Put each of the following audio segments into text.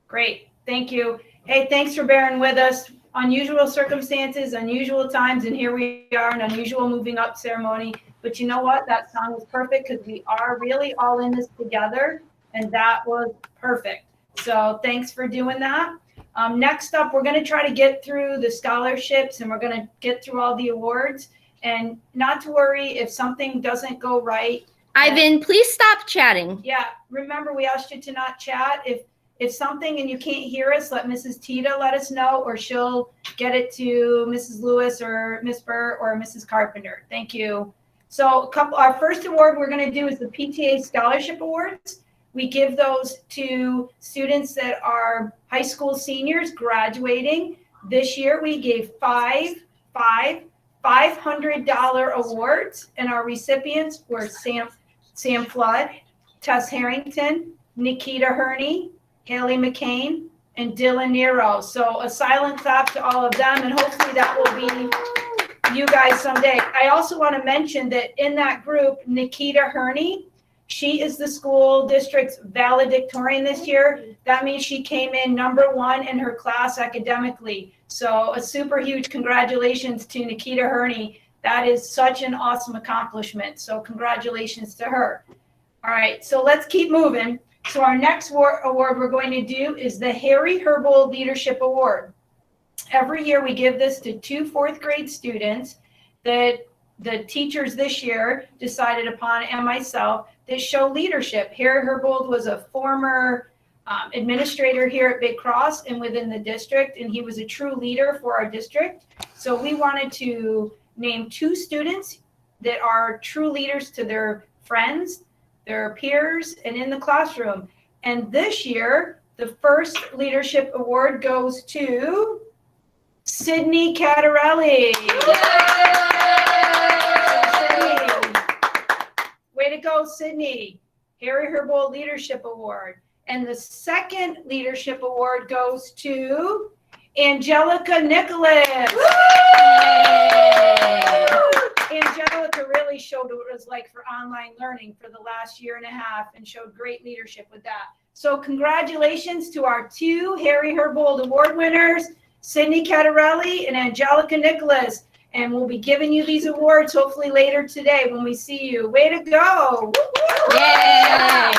Great. Thank you. Hey, thanks for bearing with us. Unusual circumstances, unusual times, and here we are, an unusual moving up ceremony. But you know what? That song was perfect because we are really all in this together, and that was perfect. So thanks for doing that. Next up, we're going to try to get through the scholarships, and we're going to get through all the awards. And not to worry if something doesn't go right. Ivan, please stop chatting. Yeah, remember we asked you to not chat. If something and you can't hear us, let Mrs. Tita let us know, or she'll get it to Mrs. Lewis or Miss Burr or Mrs. Carpenter. Thank you. So our first award we're going to do is the PTA Scholarship Awards. We give those to students that are high school seniors graduating. This year we gave five $500 awards, and our recipients were Sam Flood, Tess Harrington, Nikita Herney, Haley McCain, and Dylan Nero. So a silent clap to all of them, and hopefully that will be you guys someday. I also want to mention that in that group, Nikita Herney, she is the school district's valedictorian this year. That means she came in #1 in her class academically. So a super huge congratulations to Nikita Herney. That is such an awesome accomplishment. So congratulations to her. All right, so let's keep moving. So our next award we're going to do is the Harry Herbold Leadership Award. Every year we give this to 2 4th grade students that the teachers this year decided upon, and myself, that show leadership. Harry Herbold was a former administrator here at Big Cross and within the district, and he was a true leader for our district. So we wanted to name 2 students that are true leaders to their friends, their peers, and in the classroom. And this year, the first leadership award goes to Sydney Catarelli. Way to go, Sydney. Harry Herbold Leadership Award. And the second leadership award goes to Angelica Nicholas. Angelica really showed what it was like for online learning for the last year and a half and showed great leadership with that. So congratulations to our 2 Harry Herbold Award winners, Sydney Catarelli and Angelica Nicholas. And we'll be giving you these awards hopefully later today when we see you. Way to go. Yay.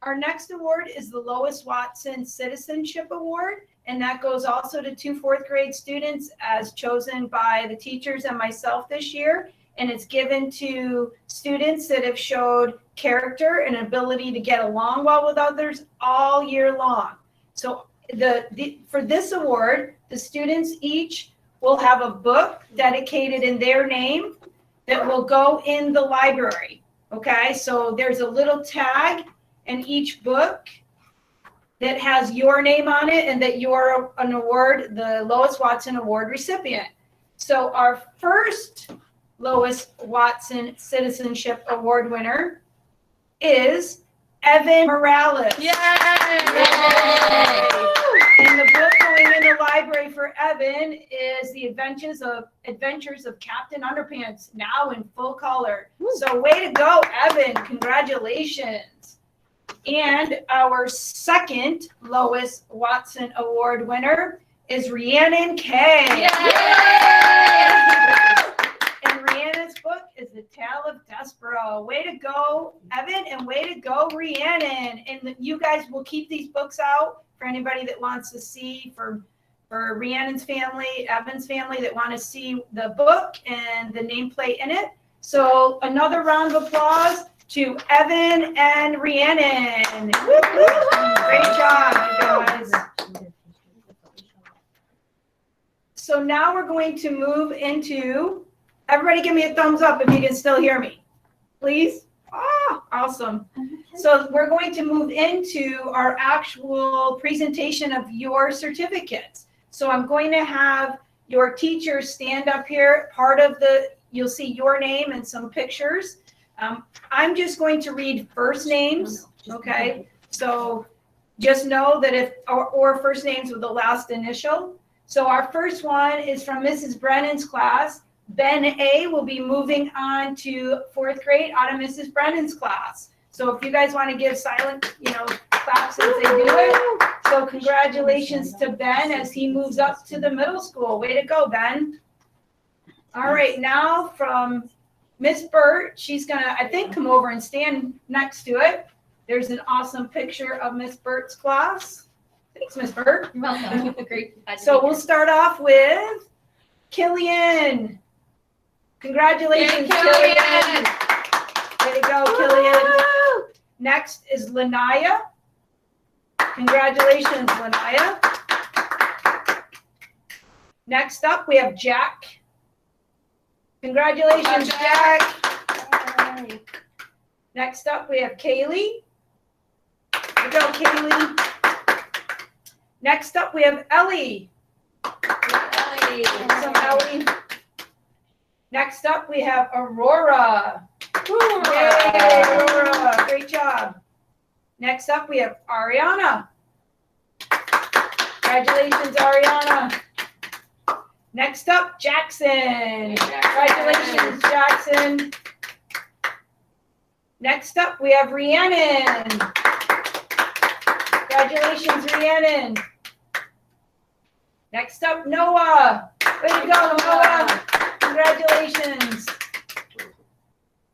Our next award is the Lois Watson Citizenship Award. And that goes also to 2 4th grade students as chosen by the teachers and myself this year. And it's given to students that have showed character and ability to get along well with others all year long. So for this award, the students each will have a book dedicated in their name that will go in the library. Okay, so there's a little tag in each book that has your name on it and that you're an award, the Lois Watson Award recipient. So our first Lois Watson Citizenship Award winner is Evan Morales. Yay! And the book going in the library for Evan is The Adventures of Captain Underpants, now in full color. So way to go, Evan. Congratulations. And our second Lois Watson Award winner is Rhiannon Kay. And Rhiannon's book is The Tale of Despero. Way to go, Evan, and way to go, Rhiannon. And you guys will keep these books out for anybody that wants to see, for Rhiannon's family, Evan's family, that want to see the book and the nameplate in it. So another round of applause to Evan and Rhiannon. Great job, you guys. So now we're going to move into, everybody give me a thumbs up if you can still hear me, please. Oh, awesome. So we're going to move into our actual presentation of your certificates. So I'm going to have your teachers stand up here. You'll see your name and some pictures. I'm just going to read first names, okay? So just know that or first names with the last initial. So our first one is from Mrs. Brennan's class. Ben A will be moving on to 4th grade out of Mrs. Brennan's class. So if you guys want to give silent, claps as they do it. So congratulations to Ben as he moves up to the middle school. Way to go, Ben. All right, now from Miss Burt, she's gonna, I think, come over and stand next to it. There's an awesome picture of Miss Burt's class. Thanks, Miss Burt. You're welcome. Great. So we'll start off with Killian. Congratulations, Killian. Way to go, Killian. Next is Lanaya. Congratulations, Lanaya. Next up, we have Jack. Congratulations, Jack. Next up, we have Kaylee. Way to go, Kaylee. Next up, we have Ellie. Awesome, Ellie. Next up, we have Aurora. Yay, Aurora. Great job. Next up, we have Ariana. Congratulations, Ariana. Next up, Jackson. Congratulations, Jackson. Next up, we have Rhiannon. Congratulations, Rhiannon. Next up, Noah. Way to go, Noah. Congratulations.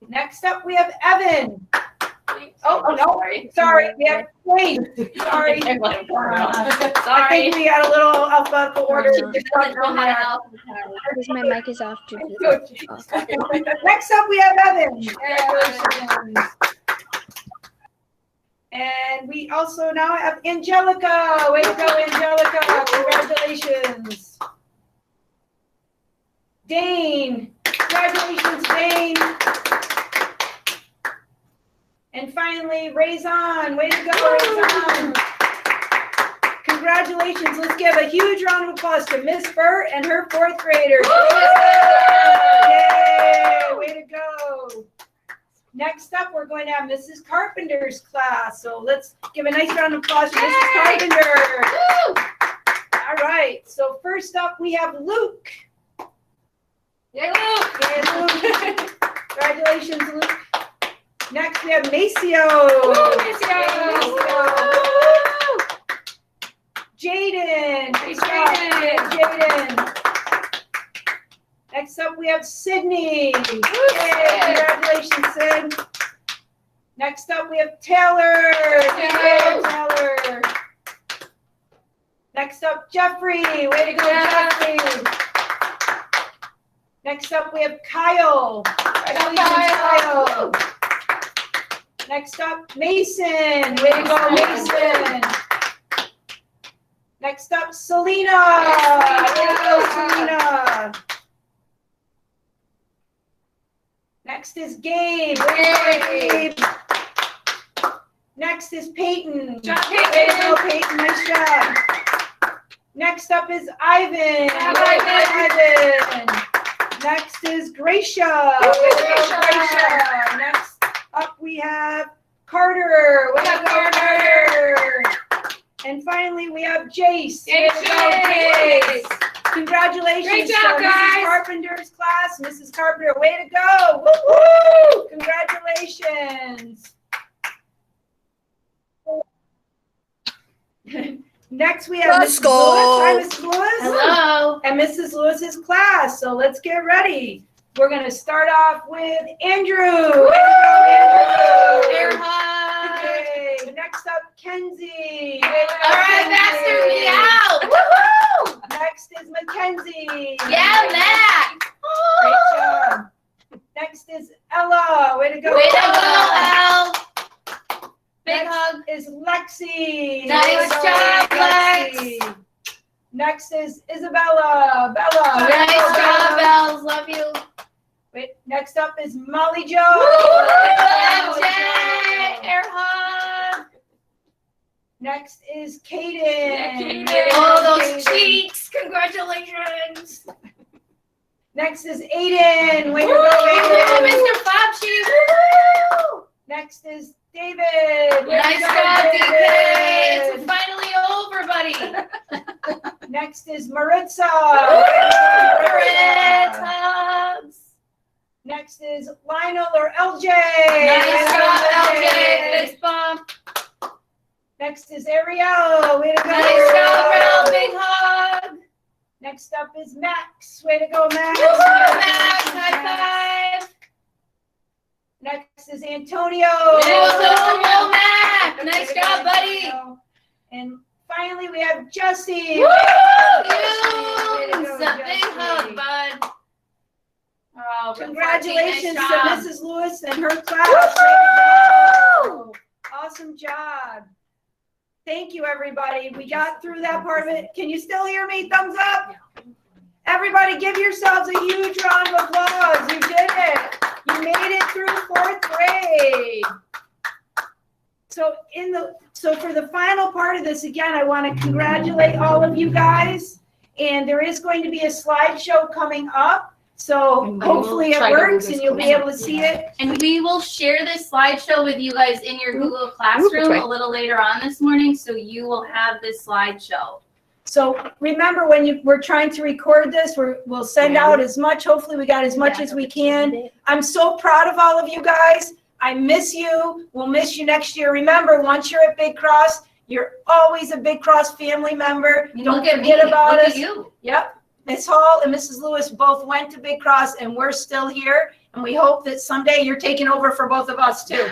Next up, we have Evan. Oh, no, sorry. We have Wait. Sorry. I think we got a little alphabetical order. Because my mic is off. Next up, we have Evan. Congratulations. And we also now have Angelica. Way to go, Angelica. Congratulations. Dane. Congratulations, Dane. And finally, Raison. Way to go, Raison. Congratulations. Let's give a huge round of applause to Miss Burt and her fourth graders. Yay! Way to go. Next up, we're going to have Mrs. Carpenter's class. So let's give a nice round of applause to Mrs. Carpenter. All right. So first up, we have Luke. Yay, Luke. Yay, Luke. Congratulations, Luke. Next, we have Maceo. Woo, Maceo. Jaden. Jaden. Jaden. Next up, we have Sydney. Yay, Sid. congratulations, Sid. Next up, we have Taylor. Yay, Taylor. Next up, Jeffrey. Way to go, Jeffrey. Next up, we have Kyle. Congratulations, Kyle. Next up, Mason. Way to go, Mason. Next up, Selena. Way to go, Selena. Next is Gabe. Way to go, Gabe. Next is Peyton. Job, Way to go, Peyton. Nice job. Next up is Ivan. Ivan. Next is Gracia. Way to go, Gracia. Next up we have Carter. Way to go, Carter. And finally we have Jace. Way to go, Jace. Congratulations. Great job, to guys. Mrs. Carpenter's class. Mrs. Carpenter, way to go. Woo-hoo. Congratulations. Next we have Let's Mrs. go. Lewis. Hi, Mrs. Lewis. Hello. And Mrs. Lewis's class. So let's get ready. We're going to start off with Andrew. Way to go, Air Andrew. hug. Okay. Next up, Kenzie. All right, Master, me out. Woohoo! Next is Mackenzie. Yeah, Matt. Great job. Next is Ella. Way to go, Way to Ella. go, Elle. Big Next hug. is Lexi. Nice Way to go, job, Lexi. Next is Isabella. Bella. Way to Nice go, job, Bella. Bells. Love you. Wait, next up is Molly Jo. Woo! MJ. Air hug. Next is Kaden. Oh, those Kaden. cheeks. Congratulations. Next is Aiden. Way to Woo! go, Aiden. Mr. Fauci. Woo! Next is David. Way to Nice go, job, DK. David. It's finally over, buddy. Next is Maritza. Red hugs. Next is Lionel or LJ. Nice job, LJ. LJ. Fist bump. Next is Ariel. Way to go. Nice job, Ralph. Big hug. Next up is Max. Way to go, Max. Woo-hoo, Max. High five. Next is Antonio. Antonio, Max. Nice job, buddy. And finally, we have Jesse. Woo! Way to go, A big Jesse. hug, bud. Oh, Congratulations nice to job. Mrs. Lewis and her class. Way to go. Awesome job. Thank you, everybody. We got through that part of it. Can you still hear me? Thumbs up. Everybody give yourselves a huge round of applause. You did it. You made it through 4th grade. So for the final part of this, again, I want to congratulate all of you guys. And there is going to be a slideshow coming up. So hopefully it works and you'll be able to see it. And we will share this slideshow with you guys in your Google Classroom a little later on this morning, so you will have this slideshow. So remember, when we're trying to record this, we'll send out as much. Hopefully we got as much as we can. I'm so proud of all of you guys. I miss you. We'll miss you next year. Remember, once you're at Big Cross, you're always a Big Cross family member. Don't forget about us. Yep. Miss Hall and Mrs. Lewis both went to Big Cross, and we're still here. And we hope that someday you're taking over for both of us too.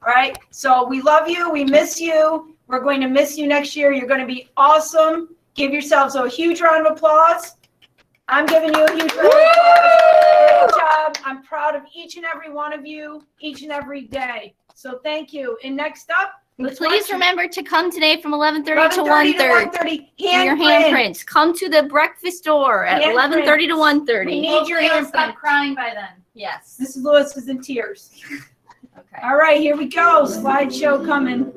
All right. So we love you. We miss you. We're going to miss you next year. You're going to be awesome. Give yourselves a huge round of applause. I'm giving you a huge round of applause. Good job. I'm proud of each and every one of you, each and every day. So thank you. And next up, Please remember to come today from 11:30 to 1:30. 1:30. Your handprints. Come to the breakfast door at 11:30 to 1:30. We need your Hopefully I'll handprint. stop crying by then. Yes. Mrs. Lewis is in tears. Okay. All right, here we go. Slideshow coming.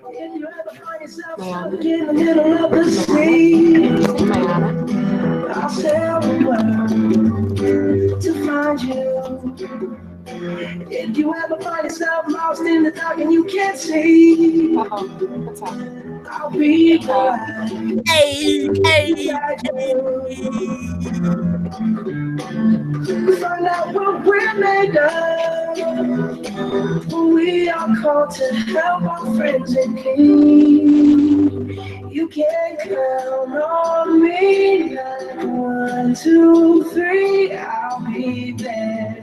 If you ever find yourself stuck in the middle of the street, I'll sail the world to find you. If you ever find yourself lost in the dark and you can't see, I'll be right beside you. Find out what we're made of. We are called to help our friends in need. You can count on me. 1, 2, 3, I'll be there.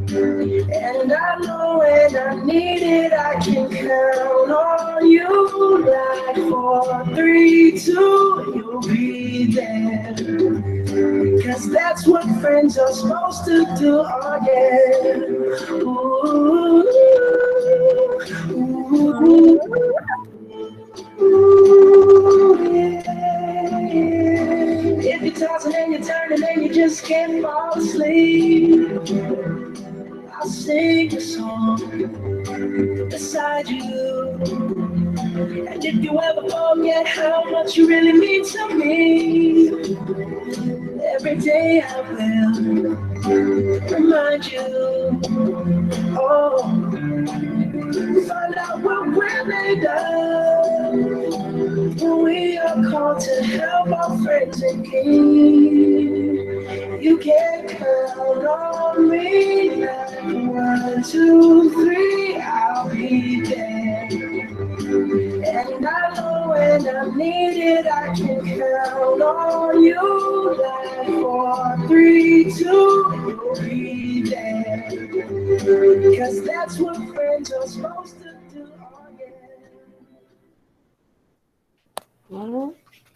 And I know when I need it, I can count on you. Like 4, 3, 2, you'll be there. 'Cause that's what friends are supposed to do, oh yeah. Ooh, ooh, ooh, yeah. If you're tossing and you're turning and you just can't fall asleep, I'll sing a song beside you. And if you ever forget how much you really mean to me, every day I will remind you. Oh, find out what we're made of. We are called to help our friends in need. You can count on me. 1, 2, 3, I'll be there. And I know when I need it, I can count on you. Like 4, 3, 2, you'll be there. 'Cause that's what friends are supposed to do. Oh, yeah.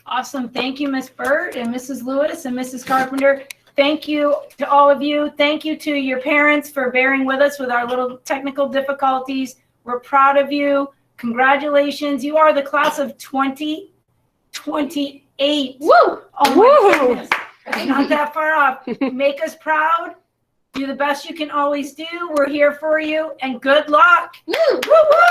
Awesome. Thank you, Miss Burt and Mrs. Lewis and Mrs. Carpenter. Thank you to all of you. Thank you to your parents for bearing with us with our little technical difficulties. We're proud of you. Congratulations. You are the class of 2028. Woo! Oh my goodness. It's not that far off. Make us proud. Do the best you can always do. We're here for you. And good luck. Woo! Woo-woo!